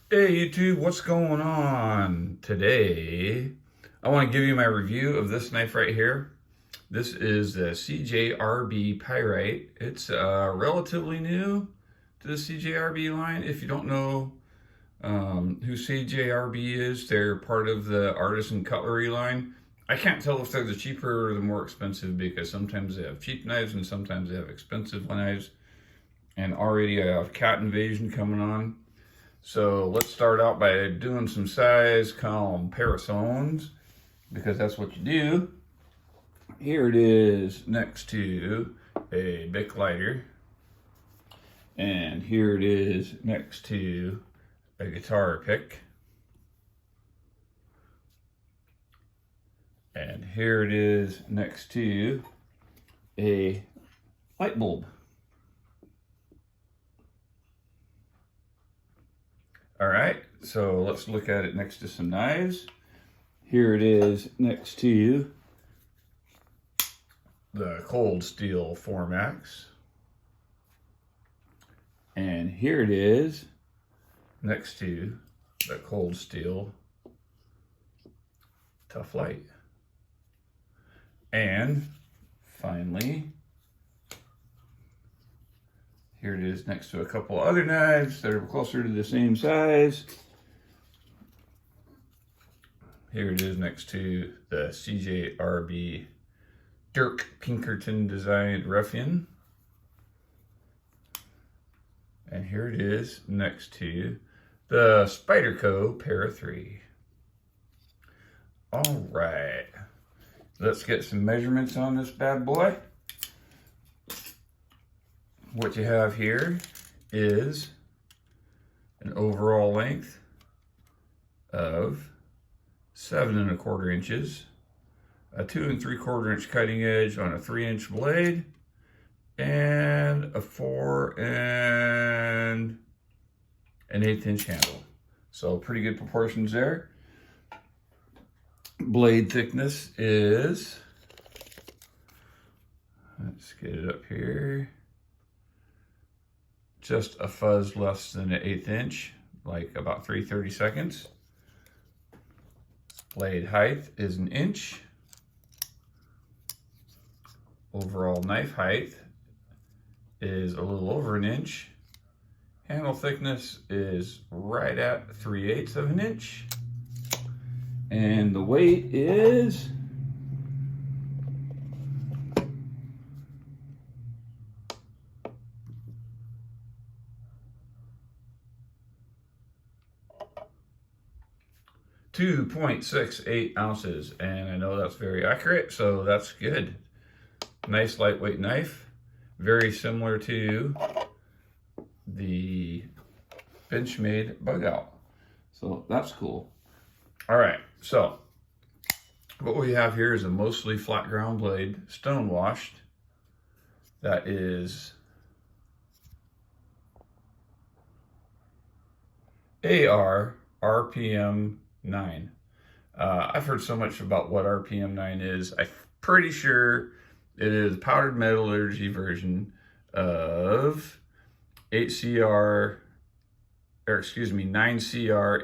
Hey YouTube, what's going on? Today, I want to give you my review of this knife right here. This is the CJRB Pyrite. It's relatively new to the CJRB line. If you don't know who CJRB is, they're part of the Artisan Cutlery line. I can't tell if they're the cheaper or the more expensive because sometimes they have cheap knives and sometimes they have expensive knives. And already I have cat invasion coming on. So let's start out by doing some size comparisons because that's what you do. Here it is next to a Bic lighter. And here it is next to a guitar pick. And here it is next to a light bulb. All right, so let's look at it next to some knives. Here it is next to the cold steel 4max. And here it is next to the cold steel Tough Light. And finally, here it is next to a couple other knives that are closer to the same size. Here it is next to the CJRB Dirk Pinkerton designed Ruffian. And here it is next to the Spyderco Para 3. All right, let's get some measurements on this bad boy. What you have here is an overall length of 7 1/4 inches, a 2 3/4 inch cutting edge on a 3-inch blade, and a 4 1/8 inch handle. So pretty good proportions there. Blade thickness is, let's get it up here, just a fuzz less than an 1/8 inch, like about 3/32. Blade height is 1 inch. Overall knife height is a little over 1 inch. Handle thickness is right at 3/8 of an inch. And the weight is 2.68 ounces, and I know that's very accurate, so that's good. Nice lightweight knife, very similar to the Benchmade Bug Out, so that's cool. All right, so what we have here is a mostly flat ground blade, stone washed. That is AR RPM 9. I've heard so much about what RPM 9 is. I'm pretty sure it is powdered metallurgy version of 9CR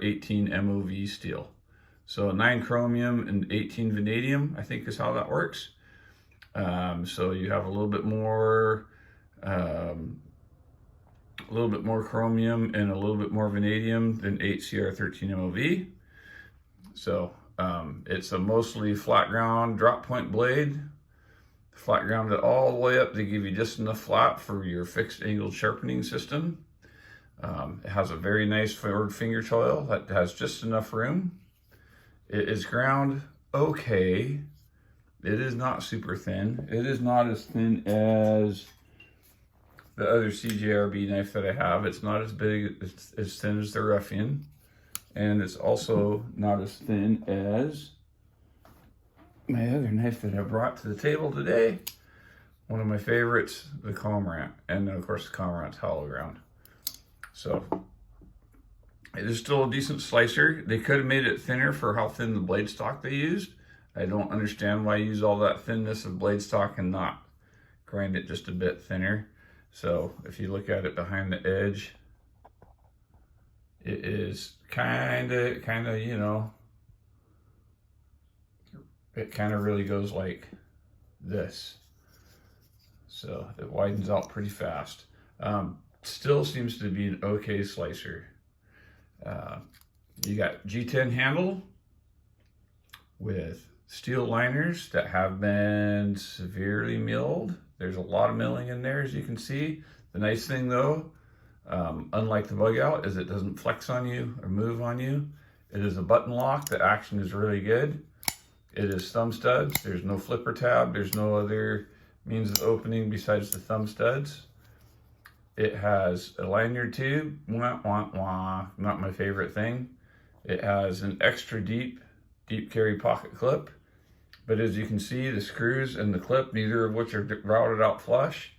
18 MOV steel. So 9 chromium and 18 vanadium, I think is how that works. So you have a little bit more chromium and a little bit more vanadium than 8CR 13 MOV. So it's a mostly flat ground drop point blade. Flat ground it all the way up to give you just enough flat for your fixed angled sharpening system. It has a very nice forward finger choil that has just enough room. It is ground okay. It is not super thin. It is not as thin as the other CJRB knife that I have. It's not as big, as thin as the Ruffian. And it's also not as thin as my other knife that I brought to the table today. One of my favorites, the Comrant. And then of course the Comrant's hollow ground. So it is still a decent slicer. They could have made it thinner for how thin the blade stock they used. I don't understand why you use all that thinness of blade stock and not grind it just a bit thinner. So if you look at it behind the edge, it it is kind of, you know, it kind of really goes like this. So it widens out pretty fast. Still seems to be an okay slicer. You got G10 handle with steel liners that have been severely milled. There's a lot of milling in there, as you can see. The nice thing though, unlike the bug out, is it doesn't flex on you or move on you. It is a button lock. The action is really good. It is thumb studs. There's no flipper tab. There's no other means of opening besides the thumb studs. It has a lanyard tube. Wah, wah, wah. Not my favorite thing. It has an extra deep carry pocket clip. But as you can see, the screws and the clip, neither of which are routed out flush.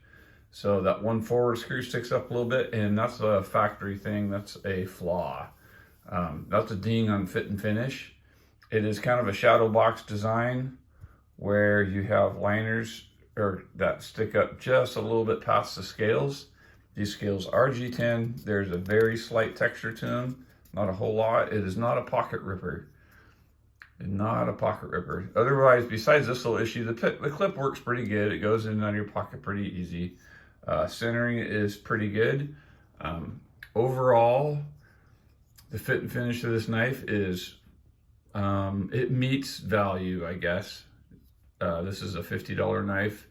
So that one forward screw sticks up a little bit, and that's a factory thing. That's a flaw. That's a ding on fit and finish. It is kind of a shadow box design where you have liners that stick up just a little bit past the scales. These scales are G10. There's a very slight texture to them, not a whole lot. It is not a pocket ripper. Not a pocket ripper. Otherwise, besides this little issue, the clip works pretty good. It goes in and out of your pocket pretty easy. Centering is pretty good. Overall, the fit and finish of this knife is, it meets value, I guess. This is a $50 knife.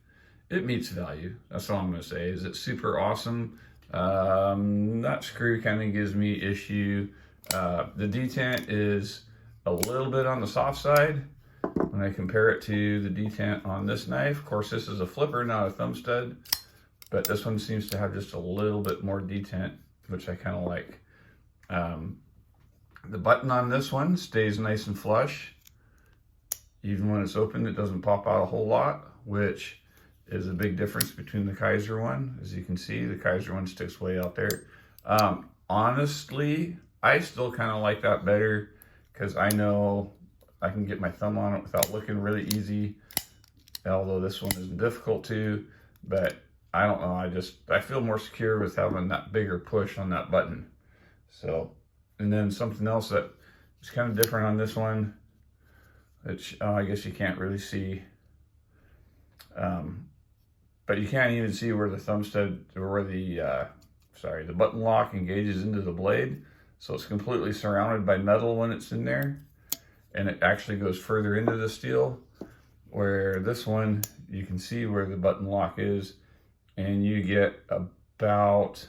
It meets value. That's all I'm going to say. Is it super awesome? That screw kind of gives me issue. The detent is a little bit on the soft side when I compare it to the detent on this knife. Of course, this is a flipper, not a thumb stud, but this one seems to have just a little bit more detent, which I kind of like. The button on this one stays nice and flush. Even when it's open, it doesn't pop out a whole lot, which is a big difference between the Kaiser one. As you can see, the Kaiser one sticks way out there. Honestly, I still kind of like that better because I know I can get my thumb on it without looking really easy, although this one isn't difficult to, but I don't know, I feel more secure with having that bigger push on that button. So, and then something else that is kind of different on this one, which I guess you can't really see, but you can't even see where the thumb stud, or where the button lock engages into the blade. So it's completely surrounded by metal when it's in there, and it actually goes further into the steel, where this one, you can see where the button lock is, and you get about,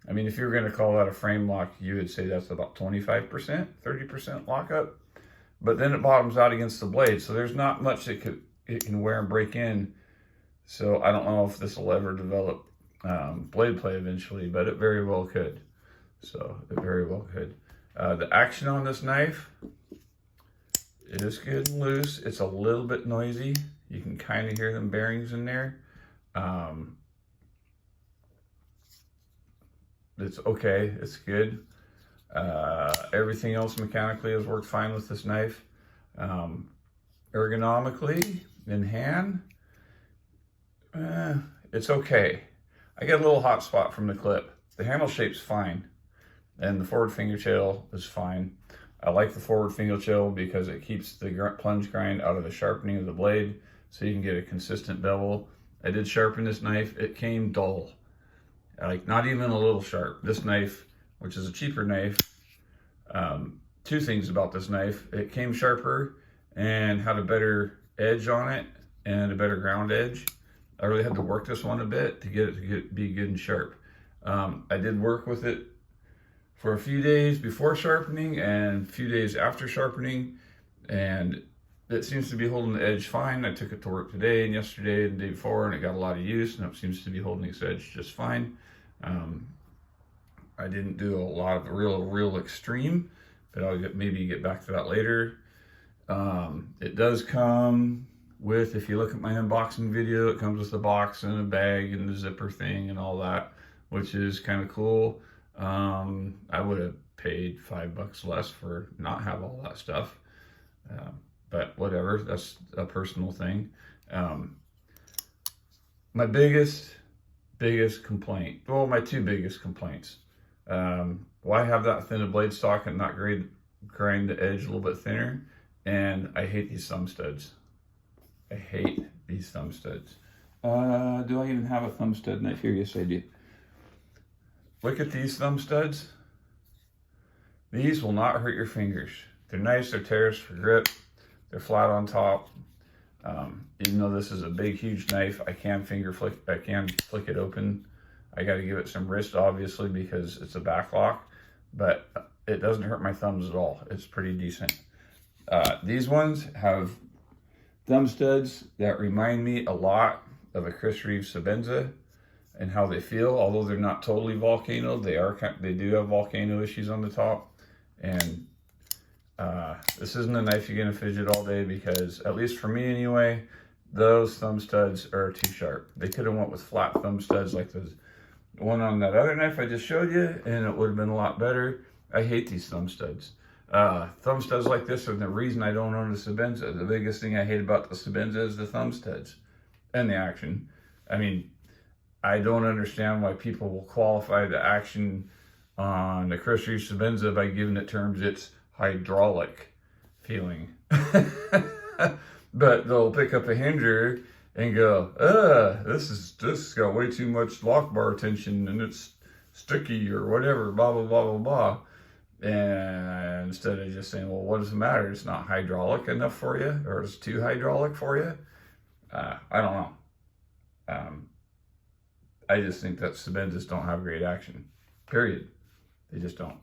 I mean, if you were going to call that a frame lock, you would say that's about 25%, 30% lockup, but then it bottoms out against the blade, so there's not much it can wear and break in. So I don't know if this will ever develop blade play eventually, but it very well could. So it very well could. The action on this knife, it is good and loose. It's a little bit noisy. You can kind of hear them bearings in there. It's okay, it's good. Everything else mechanically has worked fine with this knife. Ergonomically, in hand, it's okay. I get a little hot spot from the clip. The handle shape's fine, and the forward finger tail is fine. I like the forward finger tail because it keeps the plunge grind out of the sharpening of the blade, so you can get a consistent bevel. I did sharpen this knife. It came dull, like not even a little sharp. This knife, which is a cheaper knife, two things about this knife: it came sharper and had a better edge on it and a better ground edge. I really had to work this one a bit to get it to be good and sharp. I did work with it for a few days before sharpening and a few days after sharpening, and it seems to be holding the edge fine. I took it to work today and yesterday and the day before, and it got a lot of use, and it seems to be holding its edge just fine. I didn't do a lot of real extreme, but I'll maybe get back to that later. It does come with, if you look at my unboxing video, it comes with a box and a bag and the zipper thing and all that, which is kind of cool. I would have paid $5 less for not have all that stuff, but whatever, that's a personal thing. My biggest complaint, well, my two biggest complaints, why have that thin a blade stock and not grind the edge a little bit thinner? And I hate these thumb studs. I hate these thumb studs. Do I even have a thumb stud knife here? Yes, I do. Look at these thumb studs. These will not hurt your fingers. They're nice, they're tears for grip, they're flat on top. Even though this is a big, huge knife, I can flick it open. I got to give it some wrist, obviously, because it's a back lock, but it doesn't hurt my thumbs at all. It's pretty decent. These ones have thumb studs that remind me a lot of a Chris Reeve Sebenza and how they feel. Although they're not totally volcano, they do have volcano issues on the top. And this isn't a knife you're gonna fidget all day, because at least for me anyway, those thumb studs are too sharp. They could have went with flat thumb studs like the one on that other knife I just showed you, and it would have been a lot better. I hate these thumb studs. Thumb studs like this are the reason I don't own a Sebenza. The biggest thing I hate about the Sebenza is the thumb studs and the action. I mean, I don't understand why people will qualify the action on the Chris Reeve Sebenza by giving it terms it's hydraulic feeling. But they'll pick up a hinder and go, this has got way too much lock bar tension and it's sticky or whatever, blah, blah, blah, blah, blah. And instead of just saying, well, what does it matter? It's not hydraulic enough for you, or it's too hydraulic for you. I don't know. I just think that Sebenzas don't have great action, period. They just don't.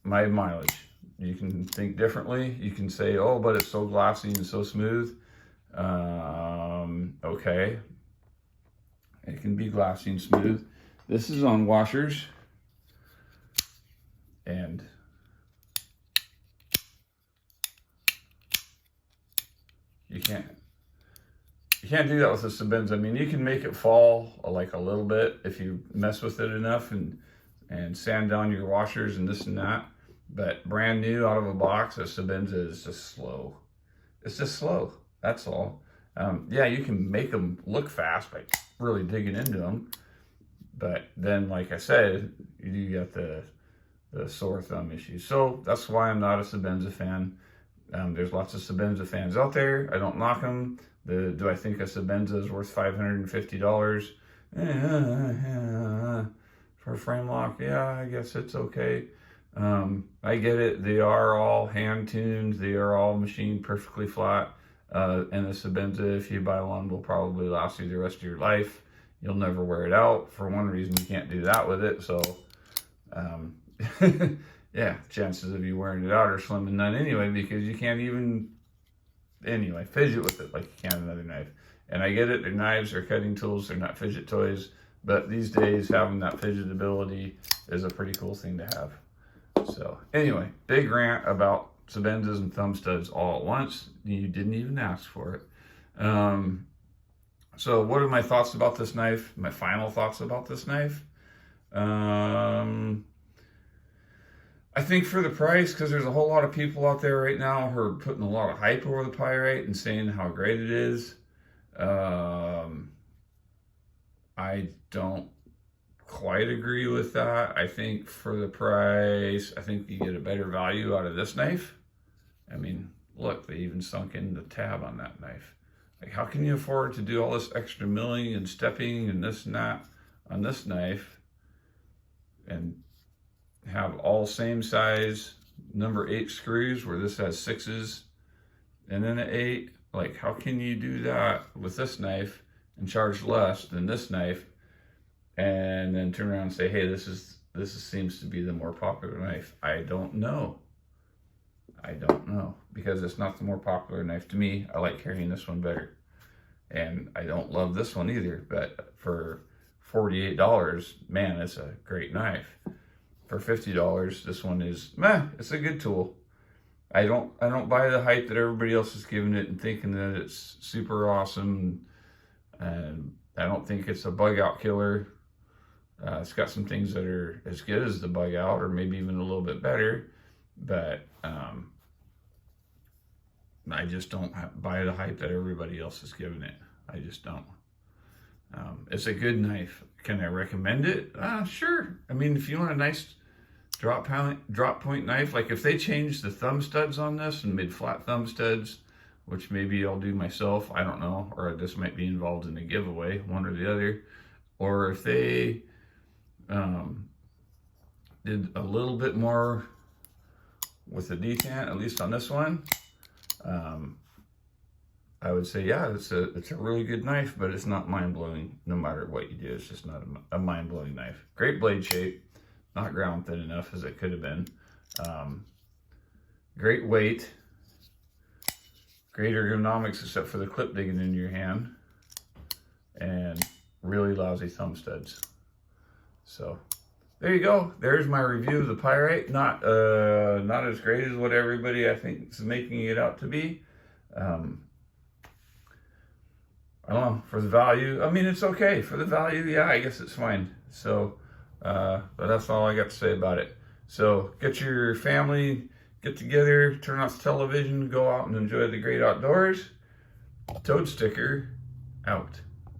My mileage. You can think differently. You can say, oh, but it's so glossy and so smooth. Okay. It can be glossy and smooth. This is on washers. And you can't do that with a Sebenza. I mean, you can make it fall like a little bit if you mess with it enough and sand down your washers and this and that. But brand new out of a box, a Sebenza is just slow. It's just slow. That's all. Yeah, you can make them look fast by really digging into them. But then, like I said, you got the sore thumb issues. So that's why I'm not a Sebenza fan. There's lots of Sebenza fans out there. I don't knock them. Do I think a Sebenza is worth $550? For a frame lock? Yeah, I guess it's okay. I get it. They are all hand tuned. They are all machined perfectly flat. And the Sebenza, if you buy one, will probably last you the rest of your life. You'll never wear it out. For one reason, you can't do that with it. So, yeah, chances of you wearing it out are slim and none anyway, because you can't even, anyway, fidget with it like you can another knife. And I get it, they're knives, they're cutting tools, they're not fidget toys, but these days having that fidget ability is a pretty cool thing to have. So anyway, big rant about Sebenzas and thumb studs all at once. You didn't even ask for it. So what are my thoughts about this knife? My final thoughts about this knife? I think for the price, because there's a whole lot of people out there right now who are putting a lot of hype over the Pyrite and saying how great it is. I don't quite agree with that. I think for the price, I think you get a better value out of this knife. I mean, look, they even sunk in the tab on that knife. Like, how can you afford to do all this extra milling and stepping and this and that on this knife and have all same size number 8 screws where this has 6s and then an 8? Like, how can you do that with this knife and charge less than this knife and then turn around and say, hey, this seems to be the more popular knife? I don't know. I don't know, because it's not the more popular knife to me. I like carrying this one better. And I don't love this one either, but for $48, man, it's a great knife. For $50, this one is, it's a good tool. I don't buy the hype that everybody else is giving it and thinking that it's super awesome. And I don't think it's a bug out killer. It's got some things that are as good as the bug out, or maybe even a little bit better. But I just don't buy the hype that everybody else is giving it. I just don't. It's a good knife. Can I recommend it? Sure. I mean, if you want a nice drop point knife. Like if they changed the thumb studs on this and made flat thumb studs, which maybe I'll do myself, I don't know, or this might be involved in a giveaway, one or the other. Or if they did a little bit more with the detent, at least on this one, I would say, yeah, it's a really good knife, but it's not mind-blowing no matter what you do. It's just not a mind-blowing knife. Great blade shape, not ground thin enough as it could have been. Great weight, great ergonomics except for the clip digging into your hand, and really lousy thumb studs. So there you go. There's my review of the Pyrite. Not as great as what everybody I think is making it out to be. I don't know, for the value, I mean, it's okay. For the value, yeah, I guess it's fine. So, but that's all I got to say about it. So get your family, get together, turn off the television, go out and enjoy the great outdoors. Toad Sticker out.